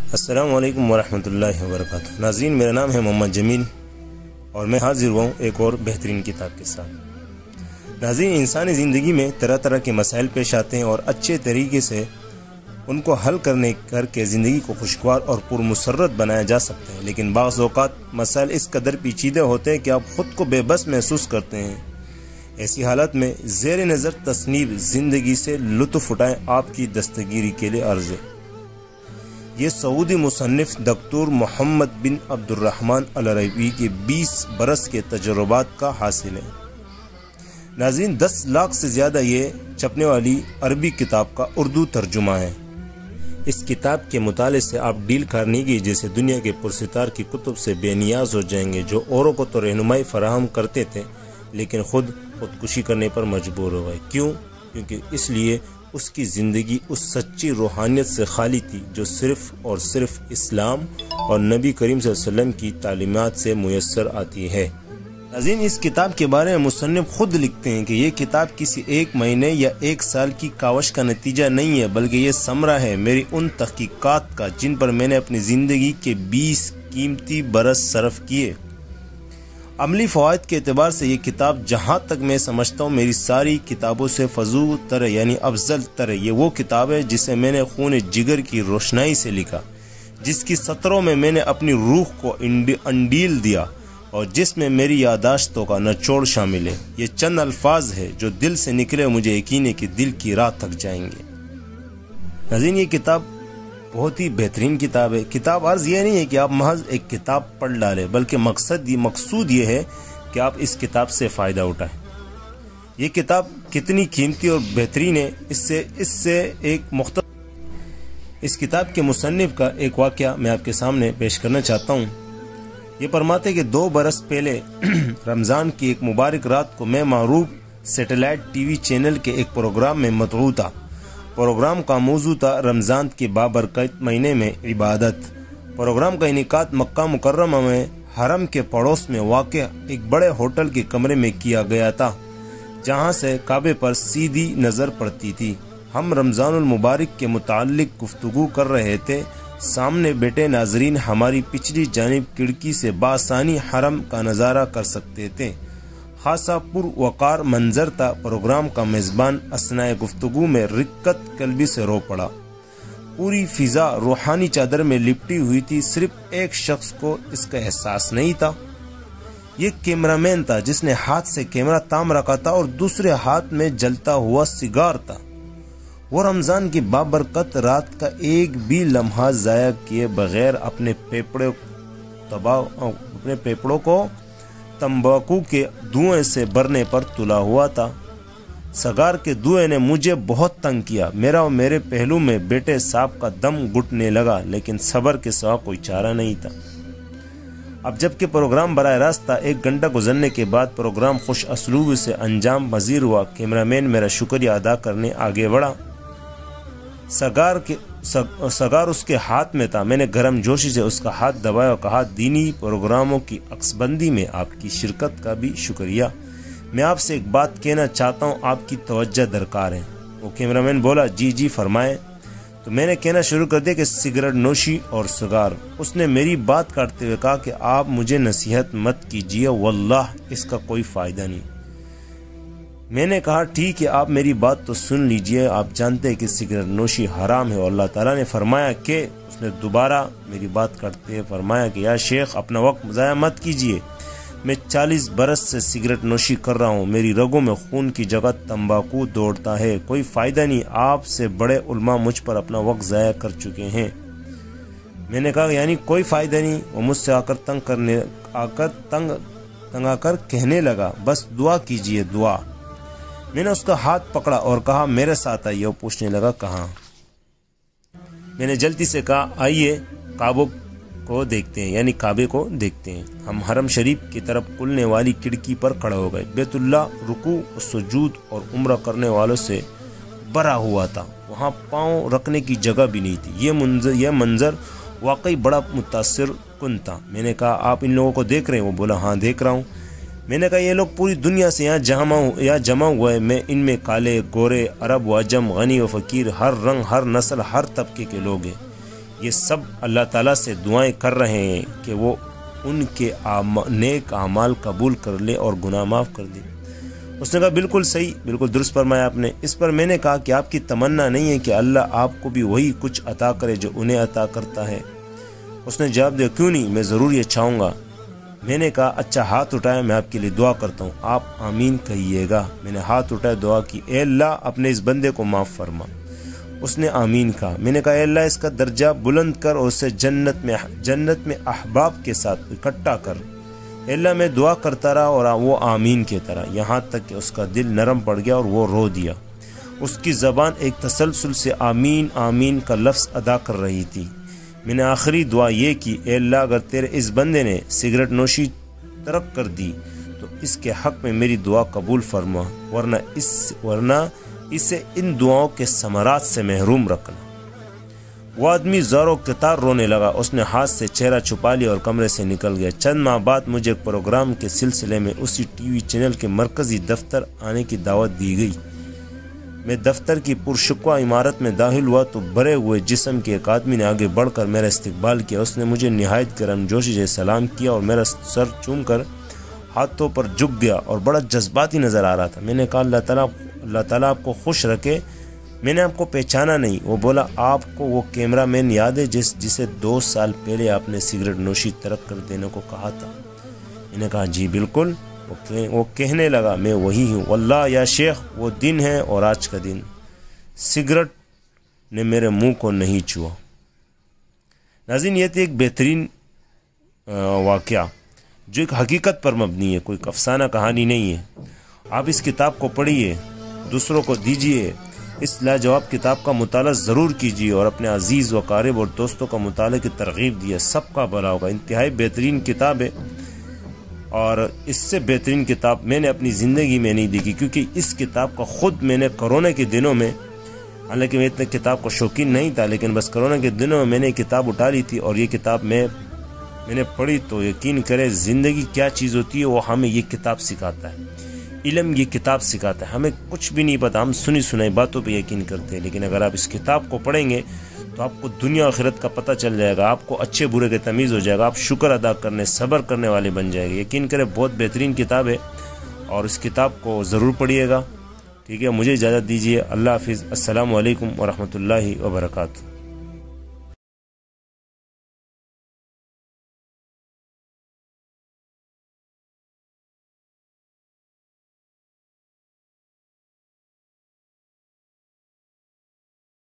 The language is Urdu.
السلام علیکم ورحمۃ اللہ وبرکاتہ۔ ناظرین، میرا نام ہے محمد جمیل اور میں حاضر ہوا ہوں ایک اور بہترین کتاب کے ساتھ۔ ناظرین، انسانی زندگی میں طرح طرح کے مسائل پیش آتے ہیں اور اچھے طریقے سے ان کو حل کر کے زندگی کو خوشگوار اور پرمسرت بنایا جا سکتا ہے، لیکن بعض اوقات مسائل اس قدر پیچیدہ ہوتے ہیں کہ آپ خود کو بے بس محسوس کرتے ہیں۔ ایسی حالت میں زیر نظر تصنیف زندگی سے لطف اٹھائیں آپ کی دستگیری کے لیے عرض ہے۔ یہ سعودی مصنف دکتور محمد بن عبد الرحمن العربی کے 20 برس کے تجربات کا حاصل ہے۔ ناظرین، 10 لاکھ سے زیادہ یہ چھپنے والی عربی کتاب کا اردو ترجمہ ہے۔ اس کتاب کے مطالعے سے آپ ڈیل کارنیگی جیسے دنیا کے پرستار کی کتب سے بے نیاز ہو جائیں گے، جو اوروں کو تو رہنمائی فراہم کرتے تھے لیکن خودکشی کرنے پر مجبور ہو گئے۔ کیوں؟ کیونکہ اس لیے اس کی زندگی اس سچی روحانیت سے خالی تھی جو صرف اور صرف اسلام اور نبی کریم صلی اللہ علیہ وسلم کی تعلیمات سے میسر آتی ہے۔ ناظرین، اس کتاب کے بارے میں مصنف خود لکھتے ہیں کہ یہ کتاب کسی ایک مہینے یا ایک سال کی کاوش کا نتیجہ نہیں ہے، بلکہ یہ ثمرہ ہے میری ان تحقیقات کا جن پر میں نے اپنی زندگی کے 20 قیمتی برس صرف کیے۔ عملی فوائد کے اعتبار سے یہ کتاب جہاں تک میں سمجھتا ہوں میری ساری کتابوں سے فضول تر یعنی افضل تر ہے۔ یہ وہ کتاب ہے جسے میں نے خون جگر کی روشنائی سے لکھا، جس کی سطروں میں نے اپنی روح کو انڈیل دیا اور جس میں میری یادداشتوں کا نچوڑ شامل ہے۔ یہ چند الفاظ ہے جو دل سے نکلے، مجھے یقین ہے کہ دل کی راہ تک جائیں گے۔ ناظرین، یہ کتاب بہت ہی بہترین کتاب ہے۔ کتاب عرض یہ نہیں ہے کہ آپ محض ایک کتاب پڑھ ڈالیں، بلکہ مقصود یہ ہے کہ آپ اس کتاب سے فائدہ اٹھائیں۔ یہ کتاب کتنی قیمتی اور بہترین ہے، اس سے ایک اس کتاب کے مصنف کا ایک واقعہ میں آپ کے سامنے پیش کرنا چاہتا ہوں۔ یہ فرماتے کہ 2 برس پہلے رمضان کی ایک مبارک رات کو میں معروف سیٹلائٹ ٹی وی چینل کے ایک پروگرام میں مدعو تھا۔ پروگرام کا موضوع تھا رمضان کے بابرکت مہینے میں عبادت۔ پروگرام کا انعقاد مکہ مکرمہ میں حرم کے پڑوس میں واقع ایک بڑے ہوٹل کے کمرے میں کیا گیا تھا، جہاں سے کعبے پر سیدھی نظر پڑتی تھی۔ ہم رمضان المبارک کے متعلق گفتگو کر رہے تھے۔ سامنے بیٹھے ناظرین ہماری پچھلی جانب کھڑکی سے بآسانی حرم کا نظارہ کر سکتے تھے۔ خاصا پر وقار منظر تھا۔ پروگرام کا میزبان اثناء گفتگو میں رقت قلبی سے رو پڑا۔ پوری فضا روحانی چادر میں لپٹی ہوئی تھی، صرف ایک شخص کو اس کا احساس نہیں تھا۔ یہ کیمرامین تھا جس نے ہاتھ سے کیمرہ تام رکھا تھا اور دوسرے ہاتھ میں جلتا ہوا سگار تھا۔ وہ رمضان کی بابرکت رات کا ایک بھی لمحہ ضائع کیے بغیر اپنے پیپڑوں کو تمباکو کے دھوئیں سے بھرنے پر تلا ہوا تھا۔ سگار کے دھوئیں نے مجھے بہت تنگ کیا۔ میرا اور میرے پہلو میں بیٹے صاحب کا دم گھٹنے لگا، لیکن صبر کے سوا کوئی چارہ نہیں تھا۔ اب جبکہ پروگرام براہ راست تھا، 1 گھنٹہ گزرنے کے بعد پروگرام خوش اسلوبی سے انجام پذیر ہوا۔ کیمرامین میرا شکریہ ادا کرنے آگے بڑھا۔ سگار اس کے ہاتھ میں تھا۔ میں نے گرم جوشی سے اس کا ہاتھ دبایا اور کہا، دینی پروگراموں کی عکسبندی میں آپ کی شرکت کا بھی شکریہ۔ میں آپ سے ایک بات کہنا چاہتا ہوں، آپ کی توجہ درکار ہے۔ وہ کیمرامین بولا، جی فرمائیں۔ تو میں نے کہنا شروع کر دیا کہ سگریٹ نوشی اور سگار۔ اس نے میری بات کاٹتے ہوئے کہا کہ آپ مجھے نصیحت مت کیجیے، واللہ اس کا کوئی فائدہ نہیں۔ میں نے کہا، ٹھیک ہے، آپ میری بات تو سن لیجئے۔ آپ جانتے ہیں کہ سگریٹ نوشی حرام ہے اور اللہ تعالیٰ نے فرمایا کہ اس نے دوبارہ میری بات کرتے ہوئے فرمایا کہ یا شیخ، اپنا وقت ضائع مت کیجئے۔ میں 40 برس سے سگریٹ نوشی کر رہا ہوں، میری رگوں میں خون کی جگہ تمباکو دوڑتا ہے، کوئی فائدہ نہیں۔ آپ سے بڑے علماء مجھ پر اپنا وقت ضائع کر چکے ہیں۔ میں نے کہا، یعنی کوئی فائدہ نہیں؟ وہ مجھ سے تنگ آ کر کہنے لگا، بس دعا کیجئے، دعا۔ میں نے اس کا ہاتھ پکڑا اور کہا، میرے ساتھ آئیے۔ وہ پوچھنے لگا، کہاں؟ میں نے جلدی سے کہا، آئیے کعبے کو دیکھتے ہیں۔ ہم حرم شریف کی طرف کھلنے والی کھڑکی پر کھڑے ہو گئے۔ بیت اللہ رکوع و سجود اور عمرہ کرنے والوں سے بھرا ہوا تھا، وہاں پاؤں رکھنے کی جگہ بھی نہیں تھی۔ یہ منظر واقعی بڑا متاثر کن تھا۔ میں نے کہا، آپ ان لوگوں کو دیکھ رہے ہیں؟ وہ بولا، ہاں دیکھ رہا ہوں۔ میں نے کہا، یہ لوگ پوری دنیا سے یہاں جمع ہوئے، میں ان میں کالے گورے، عرب و عجم، غنی و فقیر، ہر رنگ، ہر نسل، ہر طبقے کے لوگ ہیں۔ یہ سب اللہ تعالیٰ سے دعائیں کر رہے ہیں کہ وہ ان کے نیک اعمال قبول کر لے اور گناہ معاف کر دے۔ اس نے کہا بالکل صحیح، بالکل درست فرمایا آپ نے۔ اس پر میں نے کہا کہ آپ کی تمنا نہیں ہے کہ اللہ آپ کو بھی وہی کچھ عطا کرے جو انہیں عطا کرتا ہے؟ اس نے جواب دیا کیوں نہیں، میں ضرور یہ چاہوں گا۔ میں نے کہا اچھا ہاتھ اٹھائے، میں آپ کے لیے دعا کرتا ہوں، آپ آمین کہیے گا۔ میں نے ہاتھ اٹھائے، دعا کی، اے اللہ اپنے اس بندے کو معاف فرما۔ اس نے آمین کہا۔ میں نے کہا اے اللہ اس کا درجہ بلند کر اور اسے جنت میں احباب کے ساتھ اکٹھا کر۔ اے اللہ میں دعا کرتا رہا اور وہ آمین کہتا رہا، یہاں تک کہ اس کا دل نرم پڑ گیا اور وہ رو دیا۔ اس کی زبان ایک تسلسل سے آمین آمین کا لفظ ادا کر رہی تھی۔ میں نے آخری دعا یہ کی، اے اللہ اگر تیرے اس بندے نے سگریٹ نوشی ترک کر دی تو اس کے حق میں میری دعا قبول فرما، ورنہ اسے ان دعاؤں کے ثمرات سے محروم رکھنا۔ وہ آدمی زور و قطار رونے لگا، اس نے ہاتھ سے چہرہ چھپا لیا اور کمرے سے نکل گیا۔ چند ماہ بعد مجھے ایک پروگرام کے سلسلے میں اسی ٹی وی چینل کے مرکزی دفتر آنے کی دعوت دی گئی۔ میں دفتر کی پرشکوہ عمارت میں داخل ہوا تو بھرے ہوئے جسم کے ایک آدمی نے آگے بڑھ کر میرا استقبال کیا۔ اس نے مجھے نہایت گرم جوشی سے سلام کیا اور میرا سر چوم کر ہاتھوں پر جھک گیا اور بڑا جذباتی نظر آ رہا تھا۔ میں نے کہا اللہ تعالیٰ آپ کو خوش رکھے، میں نے آپ کو پہچانا نہیں۔ وہ بولا آپ کو وہ کیمرہ مین یاد ہے جسے 2 سال پہلے آپ نے سگریٹ نوشی ترک کر دینے کو کہا تھا؟ میں نے کہا جی بالکل۔ وہ کہنے لگا میں وہی ہوں، واللہ یا شیخ وہ دن ہے اور آج کا دن سگریٹ نے میرے منہ کو نہیں چھوا۔ ناظرین یہ تھی ایک بہترین واقعہ جو ایک حقیقت پر مبنی ہے، کوئی افسانہ کہانی نہیں ہے۔ آپ اس کتاب کو پڑھیے، دوسروں کو دیجیے، اس لاجواب کتاب کا مطالعہ ضرور کیجیے اور اپنے عزیز و قارب اور دوستوں کا مطالعے کی ترغیب دیے، سب کا بھلا ہوگا۔ انتہائی بہترین کتاب ہے اور اس سے بہترین کتاب میں نے اپنی زندگی میں نہیں دیکھی، کیونکہ اس کتاب کا خود میں نے کرونا کے دنوں میں، حالانکہ میں اتنے کتاب کو شوقین نہیں تھا، لیکن بس کرونا کے دنوں میں نے کتاب اٹھا لی تھی اور یہ کتاب میں نے پڑھی تو یقین کرے زندگی کیا چیز ہوتی ہے وہ ہمیں یہ کتاب سکھاتا ہے۔ علم یہ کتاب سکھاتا ہے، ہمیں کچھ بھی نہیں پتا، ہم سنی سنائی باتوں پہ یقین کرتے ہیں، لیکن اگر آپ اس کتاب کو پڑھیں گے تو آپ کو دنیا و آخرت کا پتہ چل جائے گا، آپ کو اچھے برے کے تمیز ہو جائے گا، آپ شکر ادا کرنے صبر کرنے والے بن جائے گے۔ یقین کرے بہت بہترین کتاب ہے اور اس کتاب کو ضرور پڑھیے گا۔ ٹھیک ہے، مجھے اجازت دیجیے، اللہ حافظ، السلام علیکم ورحمۃ اللہ وبرکاتہ۔